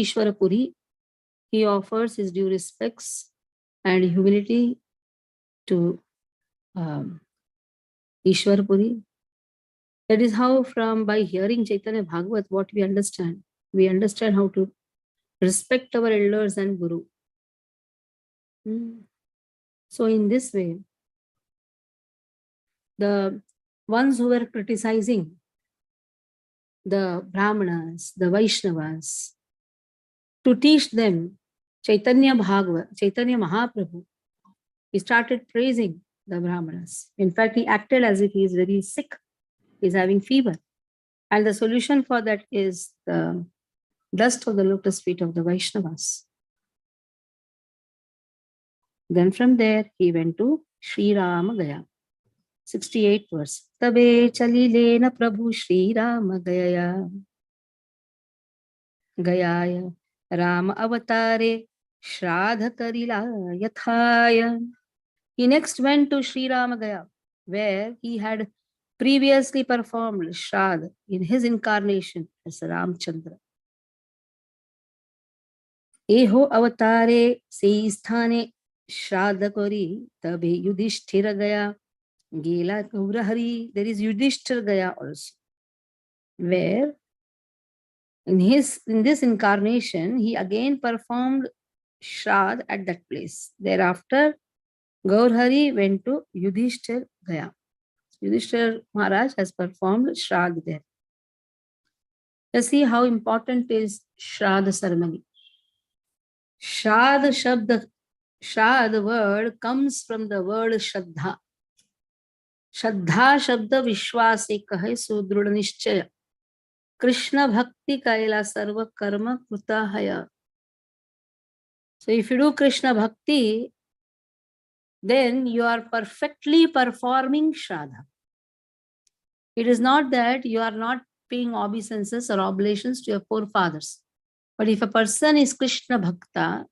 Ishwarapuri, he offers his due respects and humility to Ishwarapuri. That is how by hearing Caitanya Bhagavat, what we understand. We understand how to respect our elders and Guru. So in this way, the ones who were criticizing the Brahmanas, the Vaishnavas, to teach them Caitanya Bhagavat, Caitanya Mahaprabhu, he started praising the Brahmanas. In fact, he acted as if he is very sick, he is having fever. And the solution for that is the dust of the lotus feet of the Vaishnavas. Then from there, he went to Sri Rama Gaya. 68th verse. Tabe chalilena Prabhu Sri Rama Gaya. Gayaya Rama Avatare Shradha Karila Yathaya. He next went to Sri Rama Gaya, where he had previously performed Shradha in his incarnation as Ramchandra. Eho Avatare sei sthane Shradha Kori tabe Yudhishthira Gaya. Gela Gaurahari, there is Yudhishthira Gaya also, where in this incarnation, he again performed Shradh at that place. Thereafter, Gaurahari went to Yudhishthira Gaya. Yudhishthira Maharaj has performed Shradh there. Let's see how important is Shradh ceremony. Shradh word comes from the word Shraddha. Shraddha Shabda Vishwas Ekah hai Sudruda Nishchaya. Krishna Bhakti Kaila Sarva Karma Kruta Haya. So if you do Krishna Bhakti, then you are perfectly performing Shraddha. It is not that you are not paying obeisances or oblations to your forefathers. But if a person is Krishna Bhakta,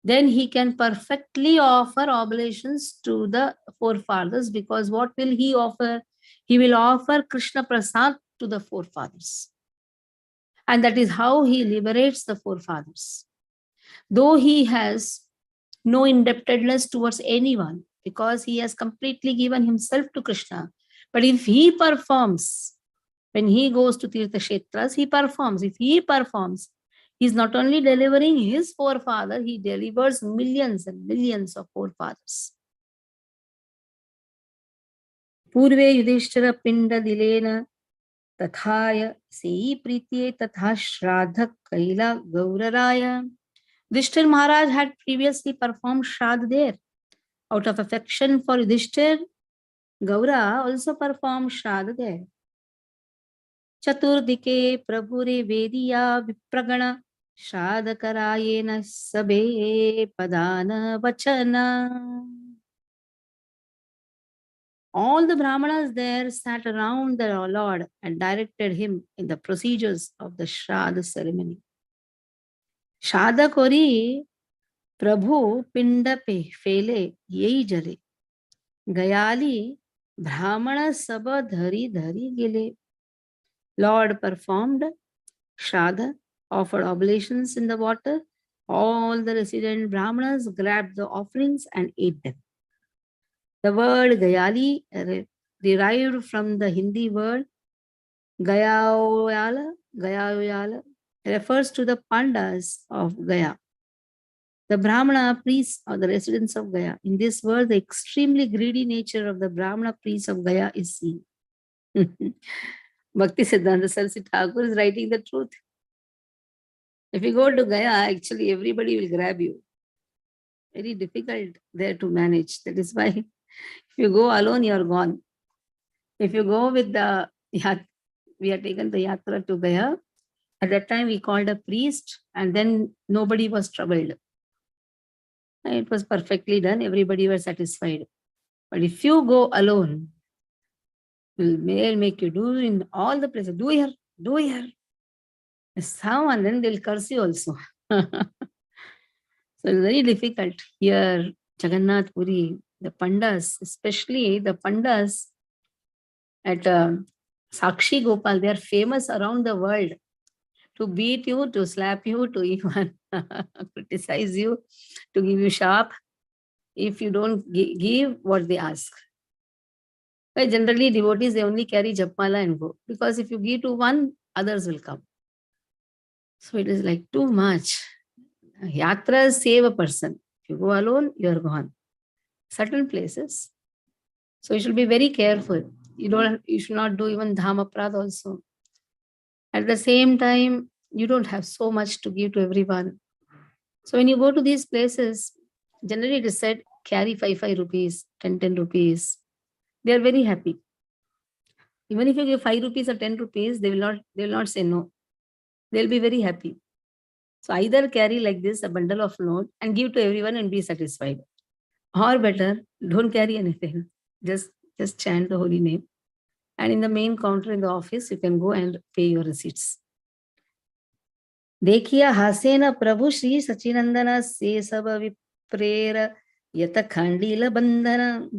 then he can perfectly offer oblations to the forefathers, because what will he offer? He will offer Krishna Prasad to the forefathers. And that is how he liberates the forefathers. Though he has no indebtedness towards anyone, because he has completely given himself to Krishna. But if he performs, when he goes to Tirtha Kshetras, he performs. If he performs, he is not only delivering his forefather, he delivers millions and millions of forefathers. Purve Yudhishthira Pinda Dilena Tathaya Sei Pritye Tatha Shraddha Kaila Gauraraya. Yudhishthira Maharaj had previously performed Shraddha there. Out of affection for Yudhishthira, Gaura also performed Shraddha there. Chaturdike Prabhure Vediya Vipragana Shraddha Karayena Sabe Padana Vachana. All the Brahmanas there sat around the Lord and directed him in the procedures of the Shraddha ceremony. Shraddha Kori Prabhu Pinda Fele Yei Jale Gayali Brahmana Saba Dhari Dhari Gile. Lord performed Shraddha, offered oblations in the water. All the resident Brahmanas grabbed the offerings and ate them. The word Gayali derived from the Hindi word Gayaoyala, refers to the Pandas of Gaya, the Brahmana priests or the residents of Gaya. In this word, the extremely greedy nature of the Brahmana priests of Gaya is seen. Bhakti Siddhanta Saraswati Thakur is writing the truth. If you go to Gaya, actually everybody will grab you. Very difficult there to manage. That is why if you go alone, you are gone. If you go with we had taken the yatra to Gaya. At that time, we called a priest, and then nobody was troubled. It was perfectly done. Everybody was satisfied. But if you go alone, will make you do in all the places. Do here. Some, and then they'll curse you also. So it's very difficult. Here, Jagannath Puri, the Pandas, especially the Pandas at Sakshi Gopal, they are famous around the world. to beat you, to slap you, to even criticize you, to give you sharp if you don't give what they ask. But generally, devotees, they only carry japmala and go. Because if you give to one, others will come. So it is like too much. Yatras save a person. If you go alone, you are gone. Certain places. So you should be very careful. You should not do even dham aprad also. At the same time, you don't have so much to give to everyone. So when you go to these places, generally it is said, carry 5 rupees, 10 rupees. They are very happy. Even if you give 5 rupees or 10 rupees, they will not say no. They'll be very happy. So either carry like this a bundle of note and give to everyone and be satisfied. Or better, don't carry anything. Just chant the holy name. And in the main counter in the office, you can go and pay your receipts. देखिया हासेन प्रभु श्री सचिनंदन से सब विप्रेर यत खंडील बंधन.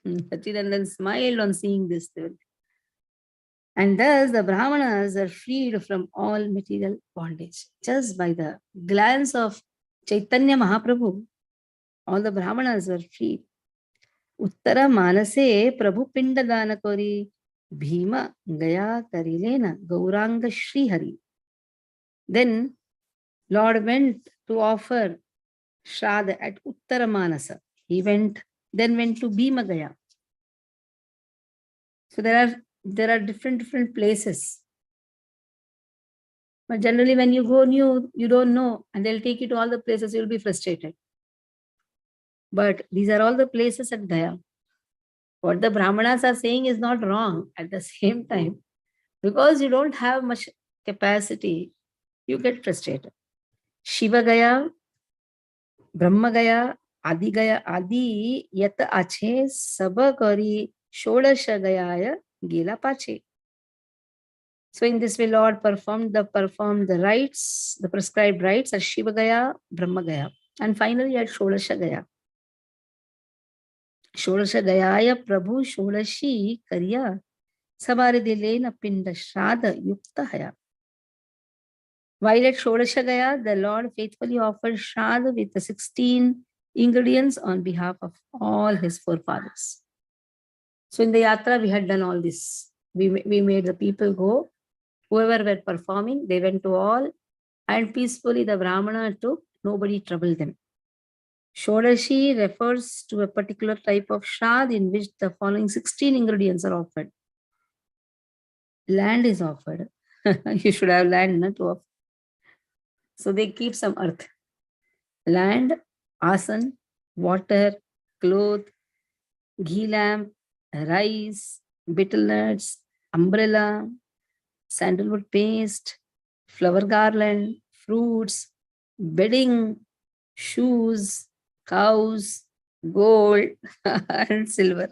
Sachinandan smiled on seeing this. And thus the Brahmanas are freed from all material bondage. Just by the glance of Caitanya Mahaprabhu, all the Brahmanas were freed. Uttara Manase Prabhu Pindadana Kori Bhima Gaya Karilena Gauranga Shri Hari. Then Lord went to offer Shraddha at Uttara Manasa. He went to Bhima Gaya. So there are different places. But generally when you go new, you don't know, and they'll take you to all the places, you'll be frustrated. But these are all the places at Gaya. What the Brahmanas are saying is not wrong. At the same time, because you don't have much capacity, you get frustrated. Shiva Gaya, Brahma Gaya, Adi Yat Ache Saba Kari Shodasha Gaya Gila Pache. So in this way, Lord performed the rites, the prescribed rites at Shiva Gaya, Brahma Gaya, and finally at Shodasha Gaya. Shodasha Gaya Prabhu Shodashi Karya Sabaridilena Pinda Shraddha Yukta Haya. While at Shodasha Gaya, the Lord faithfully offered Shraddha with the 16 ingredients on behalf of all his forefathers. So in the Yatra, we had done all this. We made the people go. Whoever were performing, they went to all, and peacefully the Brahmana took, nobody troubled them. Shodashi refers to a particular type of Shraddha in which the following 16 ingredients are offered. Land is offered. You should have land, not to offer. So they keep some earth. Land, asan, water, cloth, ghee lamp, rice, betel nuts, umbrella, sandalwood paste, flower garland, fruits, bedding, shoes, cows, gold, and silver.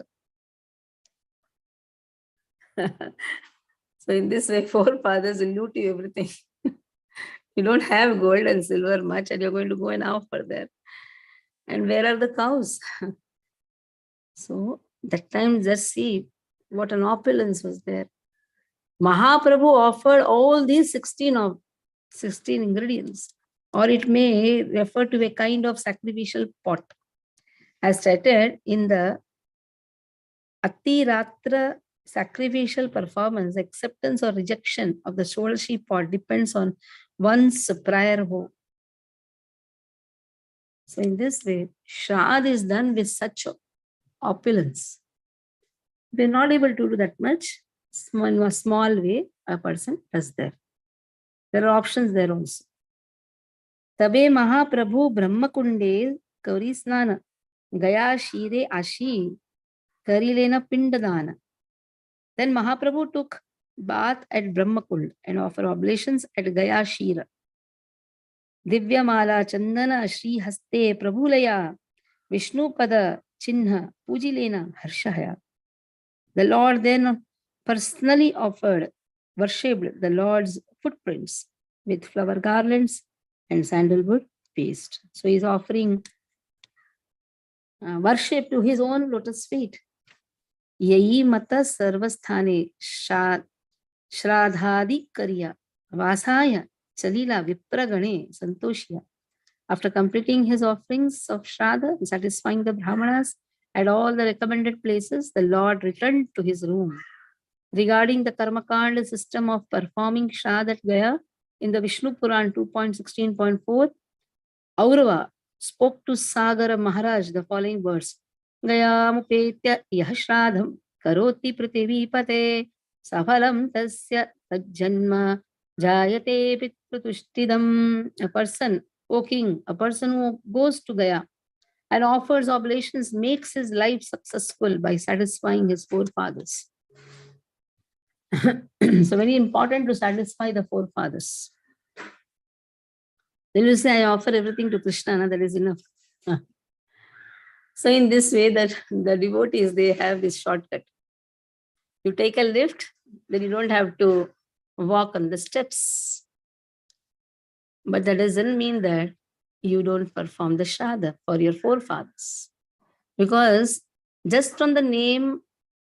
So in this way, forefathers will loot you everything. You don't have gold and silver much, and you're going to go and offer there. And where are the cows? So that time, just see what an opulence was there. Mahaprabhu offered all these 16 ingredients, or it may refer to a kind of sacrificial pot. As stated in the Atiratra sacrificial performance, acceptance or rejection of the Shodashi pot depends on one's prior vow. So in this way, Shraddha is done with such opulence. They're not able to do that much. In a small way, a person does there. There are options there also. Tabe Mahaprabhu Brahmakunde Kauri Snana Gaya Shire Ashi Karilena Pindadana. Then Mahaprabhu took bath at Brahmakund and offered oblations at Gaya Shira. Divya Mala Chandana Shri Haste Prabhulaya Vishnu Pada Chinha Pujilena Harshahaya. The Lord then personally worshipped the Lord's footprints with flower garlands and sandalwood paste. So he is offering worship to his own lotus feet. Yayi mata sarvasthane shraddhadi karya Vasaya Chalila Vipragane Santoshya. After completing his offerings of Shraddha and satisfying the Brahmanas at all the recommended places, the Lord returned to his room. Regarding the Karmakanda system of performing Shraddha at Gaya, in the Vishnu Puran 2.16.4, Aurava spoke to Sagara Maharaj the following words: Gayamupetya yah Shradham karoti prithivipate safalam tasya tajjanma jayate pitrutushtidam. A person, O king, a person who goes to Gaya and offers oblations makes his life successful by satisfying his forefathers. So very important to satisfy the forefathers. Then you say, I offer everything to Krishna, that is enough. So in this way, that the devotees, they have this shortcut. You take a lift, then you don't have to walk on the steps. But that doesn't mean that you don't perform the Shraddha for your forefathers. Because just from the name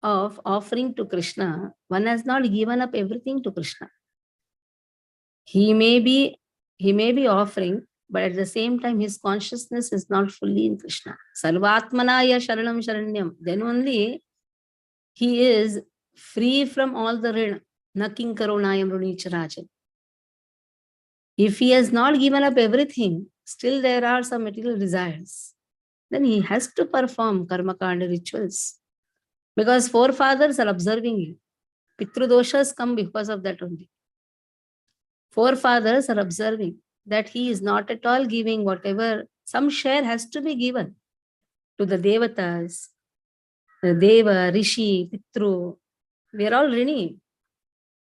of offering to Krishna, one has not given up everything to Krishna. He may be offering, but at the same time, his consciousness is not fully in Krishna. Sarvatmanaya sharanam sharanyam. Then only he is free from all the rin. Naking karonayam runicharajam. If he has not given up everything, still there are some material desires. Then he has to perform karmakanda rituals. Because forefathers are observing you. Pitrudoshas come because of that only. Forefathers are observing that he is not at all giving whatever, some share has to be given to the devatas, the deva, rishi, pitru. We are all rini,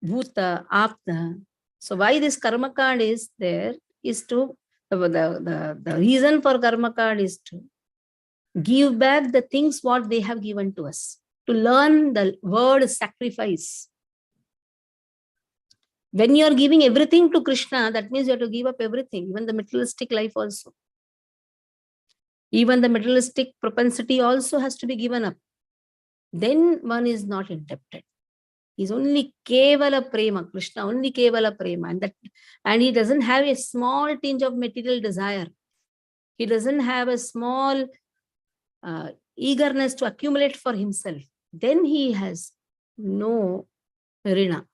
bhuta, apta. So why this karma card is there is to, the reason for karma card is to give back the things what they have given to us, to learn the word sacrifice. When you are giving everything to Krishna, that means you have to give up everything, even the materialistic life also. Even the materialistic propensity also has to be given up. Then one is not indebted. He's only Kevala Prema, Krishna, only Kevala Prema. And he doesn't have a small tinge of material desire. He doesn't have a small eagerness to accumulate for himself. Then he has no rina.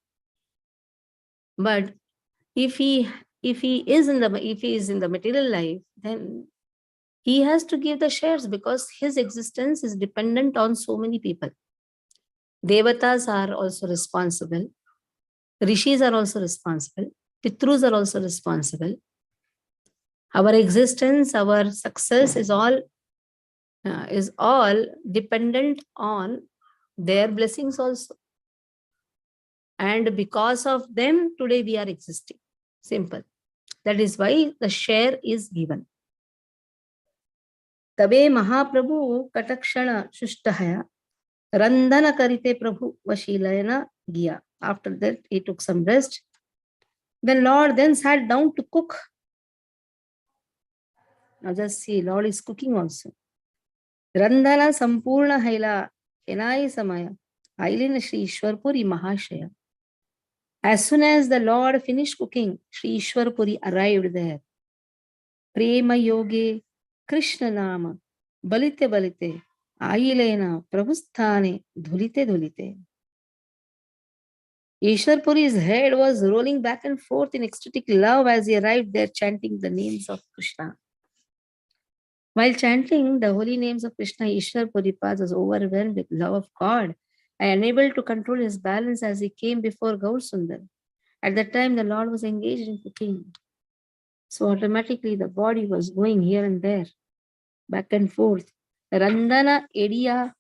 But if he is in the material life, then he has to give the shares because his existence is dependent on so many people. Devatas are also responsible. Rishis are also responsible. Pitrus are also responsible. Our existence, our success is all dependent on their blessings also. And because of them, today we are existing. Simple. That is why the share is given. Tabe Mahaprabhu Katakshana Shushtahaya Randana Karite Prabhu Vashilayana Giya. After that, he took some rest. Then Lord then sat down to cook. Now just see, Lord is cooking also. Randana Sampurna Haila Enai Samaya Ailina Shri Ishwarpuri Mahashaya. As soon as the Lord finished cooking, Shri Ishwarpuri arrived there. Prema Yoge Krishna Nama Balite Balite Ailena Prabhusthane Dhulite Dhulite. Ishwarpuri's head was rolling back and forth in ecstatic love as he arrived there chanting the names of Krishna. While chanting the holy names of Krishna, Ishwarpuri was overwhelmed with love of God and unable to control his balance as he came before Gaur Sundar. At that time, the Lord was engaged in cooking. So automatically the body was going here and there, back and forth. Randana Ediya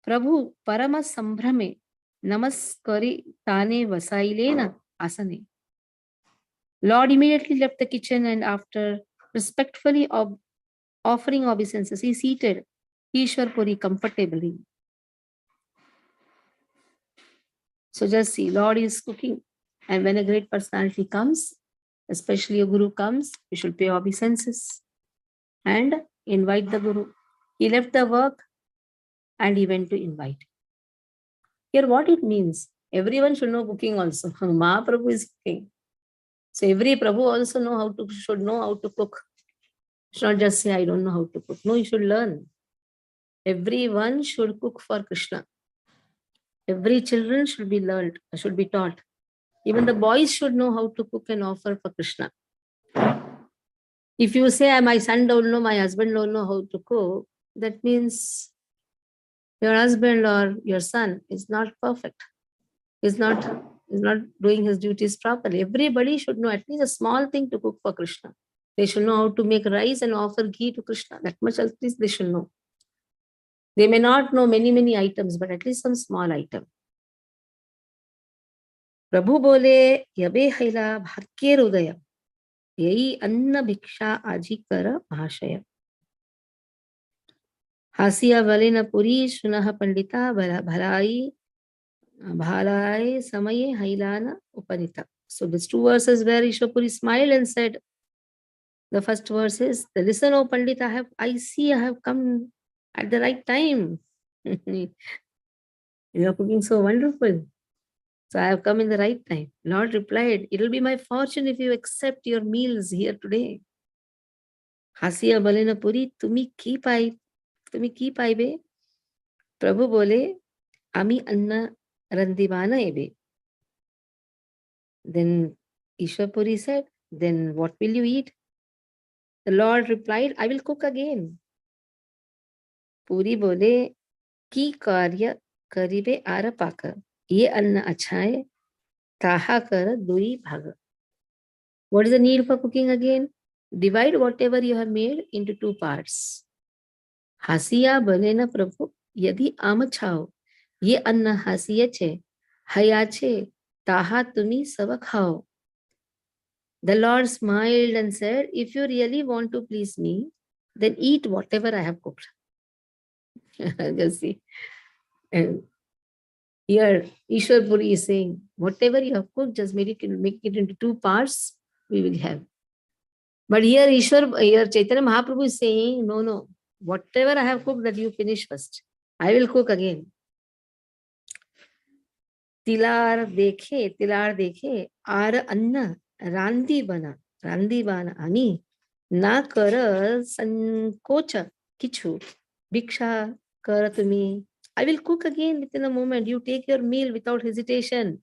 Prabhu Parama Sambhrame Namaskari Tane Vasailena Asane. Lord immediately left the kitchen and after respectfully offering obeisances, he seated Ishwarpuri comfortably. So just see, Lord is cooking. And when a great personality comes, especially a guru comes, you should pay obeisances and invite the guru. He left the work and he went to invite. Here what it means, everyone should know cooking also. Mahaprabhu is cooking. So every Prabhu also should know how to cook. Should not just say, I don't know how to cook. No, you should learn. Everyone should cook for Krishna. Every children should be taught. Even the boys should know how to cook and offer for Krishna. If you say, my son don't know, my husband don't know how to cook, that means your husband or your son is not perfect. Is not doing his duties properly. Everybody should know at least a small thing to cook for Krishna. They should know how to make rice and offer ghee to Krishna. That much at least they should know. They may not know many items, but at least some small item. प्रभु बोले यबे हैला भाग्येर उदय यही अन्न भिक्षा आजी कर महाशय हासिया बलिन पुरी सुनह पंडिता भलाई bhalai samaye hailana upanita. So these two verses where Ishwapuri smiled and said, the first verse is, listen, O Pandit, I see I have come at the right time. You are cooking so wonderful. So I have come in the right time. Lord replied, it will be my fortune if you accept your meals here today. Hasiya balena puri, tumi ki paibe? Prabhu bole, ami anna randivana ebe. Then Ishwapuri said, then what will you eat? The Lord replied, I will cook again. Puri bole, ki karya karibe ara paka. Ye anna achhaye, taha kar dui bhaga. What is the need for cooking again? Divide whatever you have made into two parts. Hasiya balena prabhu, yadi amachao. Ye anna hasiya che, haya che, taha tumi sava khao. The Lord smiled and said, if you really want to please me, then eat whatever I have cooked. Just see. And here, Ishwar Puri is saying, whatever you have cooked, just make it into two parts, we will have. But here, Chaitanya Mahaprabhu is saying, no, whatever I have cooked, that you finish first. I will cook again. Tilar dekhe, ar anna, randi bana, ani, na kara sankocha, kichu, bhiksha kara tumi. I will cook again within a moment. You take your meal without hesitation.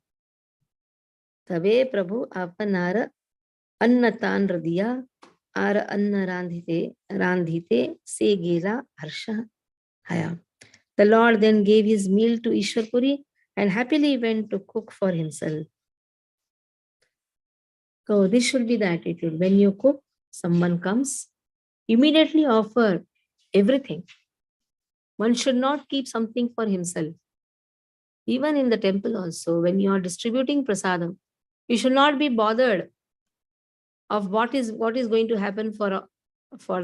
Tabe Prabhu apanar annatan radiya, ar anna randhite se gela harsha haya. The Lord then gave his meal to Ishwarpuri and happily went to cook for himself. So this should be the attitude. When you cook, someone comes, immediately offer everything. One should not keep something for himself. Even in the temple also, when you are distributing prasadam, you should not be bothered of what is going to happen for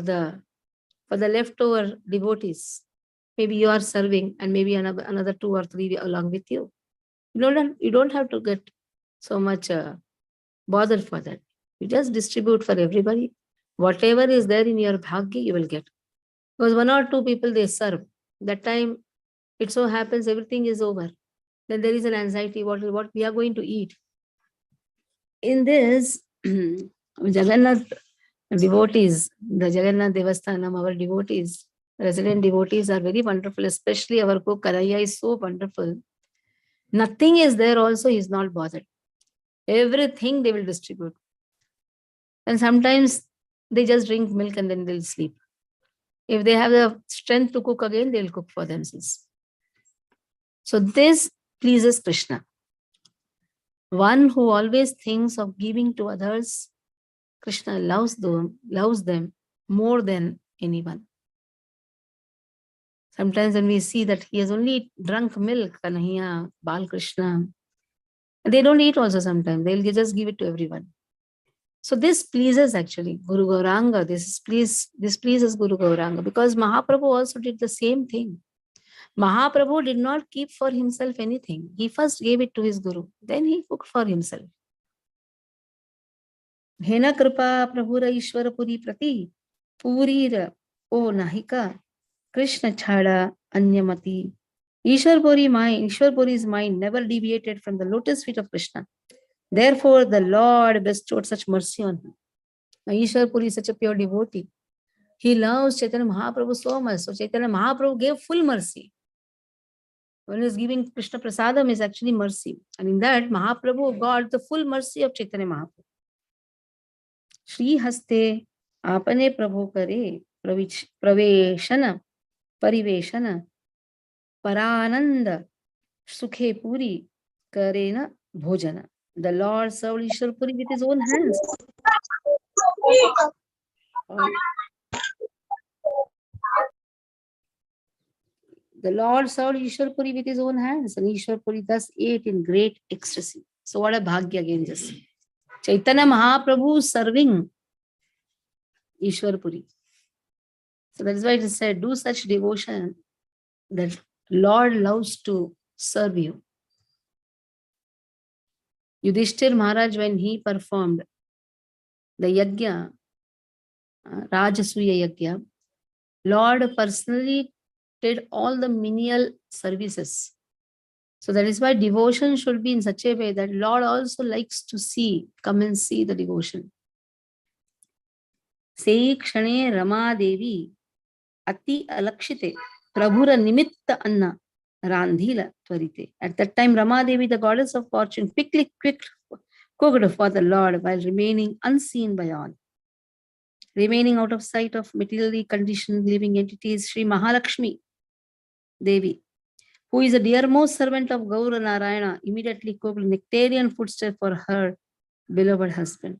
the leftover devotees. Maybe you are serving and maybe another 2 or 3 along with you. You don't have to get so much bothered for that. You just distribute for everybody. Whatever is there in your bhagya, you will get. Because 1 or 2 people they serve. That time, it so happens everything is over. Then there is an anxiety, what we are going to eat. In this, Jagannath devotees, the Jagannath Devasthanam, our devotees, resident devotees are very wonderful, especially our cook Karaya is so wonderful. Nothing is there also, he is not bothered. Everything they will distribute. And sometimes they just drink milk and then they'll sleep. If they have the strength to cook again, they'll cook for themselves. So this pleases Krishna. One who always thinks of giving to others, Krishna loves them more than anyone. Sometimes when we see that he has only drunk milk, Kanhaiya, Bal Krishna, they don't eat also sometimes. They'll just give it to everyone. So this pleases actually Guru Gauranga. This pleases Guru Gauranga because Mahaprabhu also did the same thing. Mahaprabhu did not keep for himself anything. He first gave it to his Guru. Then he cooked for himself. Hena kripa prabhura ishwara puri prati purira o nahika Krishna chhada anyamati. Ishwarpuri's mind never deviated from the lotus feet of Krishna. Therefore, the Lord bestowed such mercy on him. Now, Ishwar Puri is such a pure devotee. He loves Chaitanya Mahaprabhu so much. So, Chaitanya Mahaprabhu gave full mercy. When he was giving Krishna Prasadam is actually mercy. And in that, Mahaprabhu got the full mercy of Chaitanya Mahaprabhu. Shri Haste Apane Prabhu Kare Praveshana Pariveshana Parananda Sukhe Puri Karena Bhojana. The Lord served Ishwar Puri with his own hands. The Lord served Ishwar Puri with his own hands, and Ishwar Puri thus ate in great ecstasy. So what a bhagya again just. Chaitanya Mahaprabhu serving Ishwar Puri. So that is why it is said, do such devotion that Lord loves to serve you. Yudhishthir Maharaj, when he performed the yajna, Rajasuya yajna, Lord personally did all the menial services. So that is why devotion should be in such a way that Lord also likes to come and see the devotion. Sei kshane Rama Devi ati alakshite prabhura nimitta anna randhila tvarite. At that time, Rama Devi, the goddess of fortune, quickly cooked for the Lord while remaining unseen by all. Remaining out of sight of materially conditioned living entities, Sri Mahalakshmi Devi, who is the dearmost servant of Gaura Narayana, immediately cooked nectarian foodstuff for her beloved husband.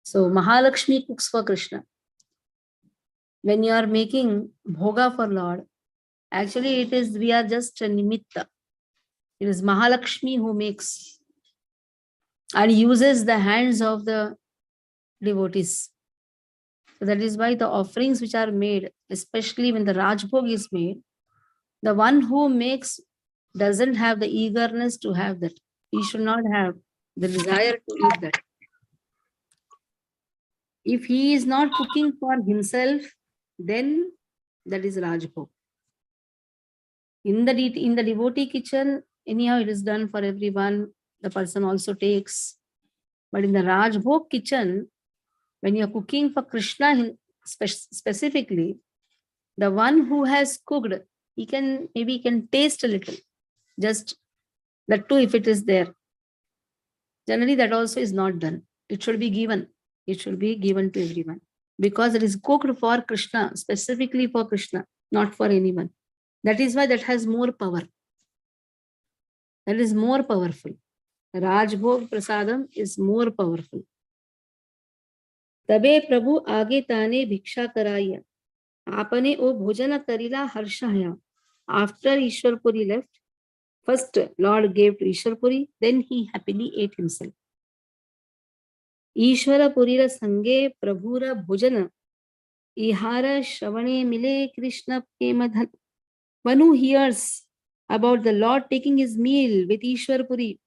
So Mahalakshmi cooks for Krishna. When you are making bhoga for Lord, actually we are just a nimitta. It is Mahalakshmi who makes and uses the hands of the devotees. So that is why the offerings which are made, especially when the Rajbhog is made, the one who makes doesn't have the eagerness to have that. He should not have the desire to eat that. If he is not cooking for himself, then that is Rajbhog. In the devotee kitchen, anyhow, it is done for everyone. The person also takes. But in the Rajbhog kitchen, when you are cooking for Krishna specifically, the one who has cooked, he can taste a little. Just that too, if it is there. Generally, that also is not done. It should be given. It should be given to everyone. Because it is cooked for Krishna, specifically for Krishna, not for anyone. That is why that has more power. That is more powerful. Rajbhog Prasadam is more powerful. तबे प्रभु आगे ताने भिक्षा कराया आपने ओ भोजन करिला हर्षया. After Ishwarpuri left, first Lord gave to Ishwarpuri, then he happily ate himself. Ishwarapurira sange prabhura bhojana ihara shravane mile Krishna premadhan. One who hears about the Lord taking his meal with Ishwarpuri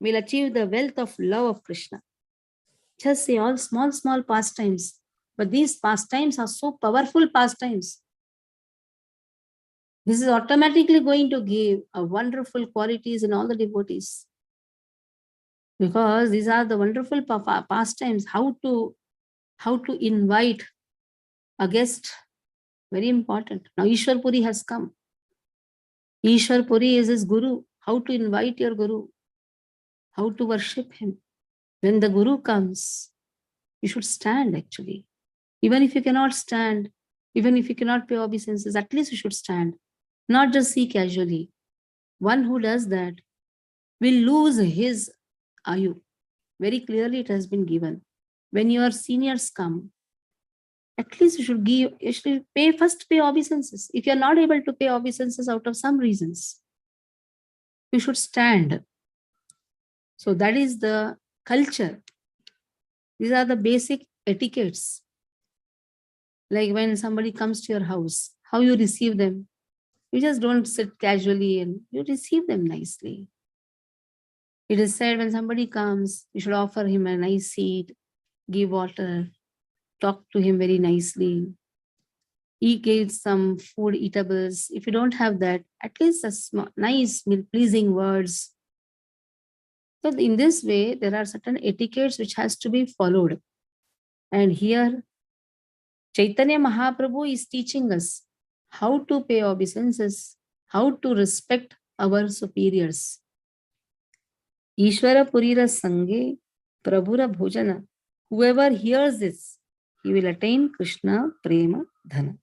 will achieve the wealth of love of Krishna. Just say all small pastimes. But these pastimes are so powerful pastimes. This is automatically going to give a wonderful qualities in all the devotees. Because these are the wonderful pastimes. How to invite a guest. Very important. Now Ishwar Puri has come. Ishwar Puri is his Guru. How to invite your Guru. How to worship him. When the Guru comes, you should stand actually. Even if you cannot stand, even if you cannot pay obeisances, at least you should stand. Not just see casually. One who does that will lose his ayu. Very clearly it has been given. When your seniors come, at least you should pay obeisances. If you are not able to pay obeisances out of some reasons, you should stand. So that is the culture. These are the basic etiquettes. Like when somebody comes to your house, how you receive them. You just don't sit casually and you receive them nicely. It is said when somebody comes, you should offer him a nice seat, give water, talk to him very nicely. Eat some food, eatables. If you don't have that, at least nice, pleasing words. So in this way, there are certain etiquettes which has to be followed. And here, Chaitanya Mahaprabhu is teaching us how to pay obeisances, how to respect our superiors. Ishvara Purira Sange Prabhura Bhojana. Whoever hears this, he will attain Krishna Prema Dhana.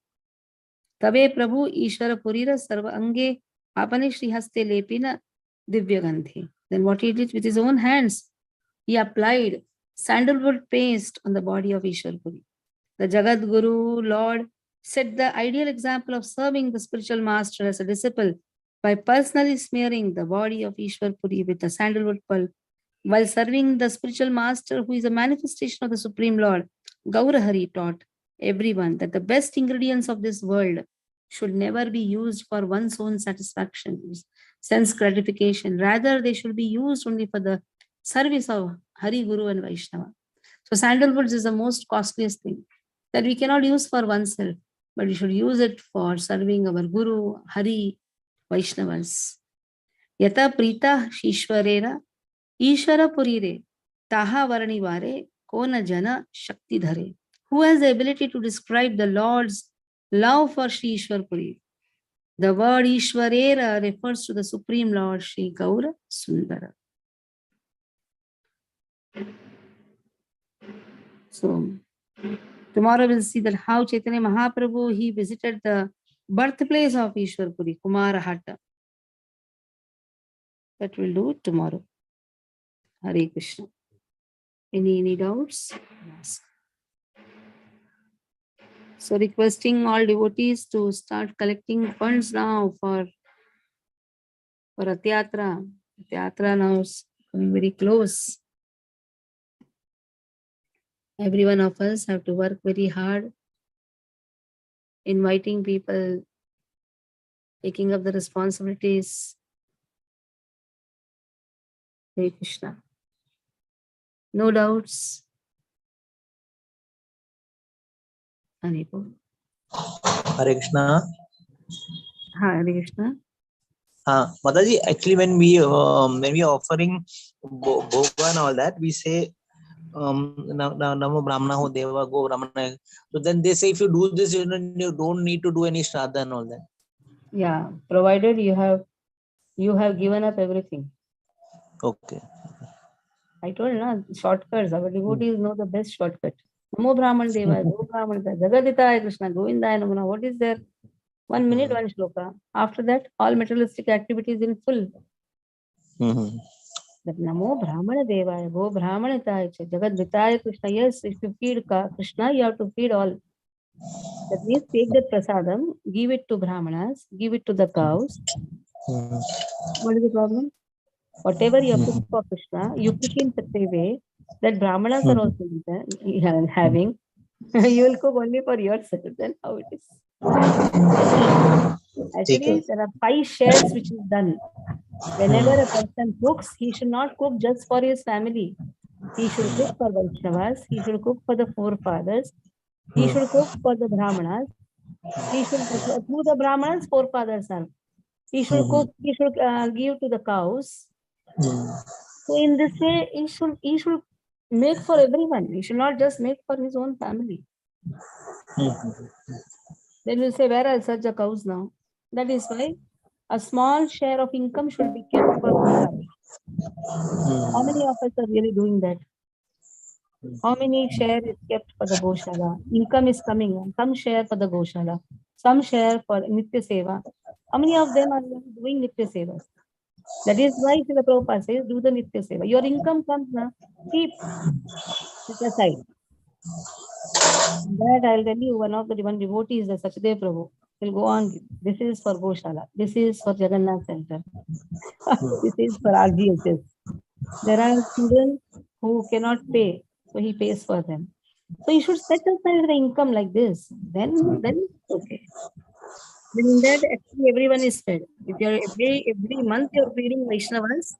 Tabe Prabhu Ishvara Purira Sarva Ange Apane Shri Haste Lepina Divya Gandhi. Then what he did with his own hands, he applied sandalwood paste on the body of Ishwar Puri. The Jagat Guru, Lord, set the ideal example of serving the spiritual master as a disciple by personally smearing the body of Ishwar Puri with the sandalwood pulp. While serving the spiritual master, who is a manifestation of the Supreme Lord, Gaurahari taught everyone that the best ingredients of this world should never be used for one's own satisfaction, sense gratification. Rather, they should be used only for the service of Hari, Guru, and Vaishnava. So, sandalwoods is the most costliest thing that we cannot use for oneself, but we should use it for serving our Guru, Hari, Vaishnavas. Yata Prita Shishwarera Ishvara Purire Taha Varanivare Kona Jana Shakti Dhare. Who has the ability to describe the Lord's love for Sri Ishwar Puri? The word Ishwarera refers to the Supreme Lord Sri Gaura Sundara. So, tomorrow we'll see that how Chaitanya Mahaprabhu, he visited the birthplace of Ishwar Puri, Kumarahata. That we'll do tomorrow. Hare Krishna. Any doubts? Ask. So requesting all devotees to start collecting funds now for Rath-yatra. Rath-yatra now is coming very close. Every one of us have to work very hard, inviting people, taking up the responsibilities. Hare Krishna. No doubts. Hare Krishna. Hare Krishna. Mataji, actually when we are offering bhoga and all that, we say Namo Brahmana Ho Deva Go Brahmana. So then they say if you do this, you don't need to do any shraddha and all that. Yeah, provided you have given up everything. Okay. I told you, na, shortcuts. Our devotees know the best shortcut. Namo Brahman Deva, Go Brahman Deva, Jagaditaya Krishna, Govindaya Namana. What is there? 1 minute, one shloka. After that, all materialistic activities in full. That Namo Brahmana Deva, Go Brahmanitaya, Jagaditaya Krishna. Yes, if you feed Krishna, you have to feed all. That means take the prasadam, give it to Brahmanas, give it to the cows. What is the problem? Whatever you have to cook for Krishna, you cook in such a way that Brahmanas are also having. You will cook only for yourself. Then how it is? Actually, there are 5 shares which is done. Whenever a person cooks, he should not cook just for his family. He should cook for Vaishnavas. He should cook for the forefathers. He should cook for the Brahmanas. He should, through the Brahmanas, forefathers are. He should cook. He should give to the cows. So in this way, he should make for everyone. He should not just make for his own family. Then you say, where are such a cows now? That is why a small share of income should be kept for Goshala. How many of us are really doing that? How many share is kept for the Goshala? Income is coming. Some share for the Goshala. Some share for Nitya Seva. How many of them are doing Nitya Sevas? That is why Srila Prabhupada says, do the Nitya Seva. Your income comes now, keep it aside. That I'll tell you, one of the devotees, the Sachadev Prabhu, will go on. This is for Goshala. This is for Jagannath Center. This is for RGHS. There are children who cannot pay, so he pays for them. So you should set aside the income like this. Then okay. Then in that, actually everyone is fed. If you're every month you're feeding Vaishnavas,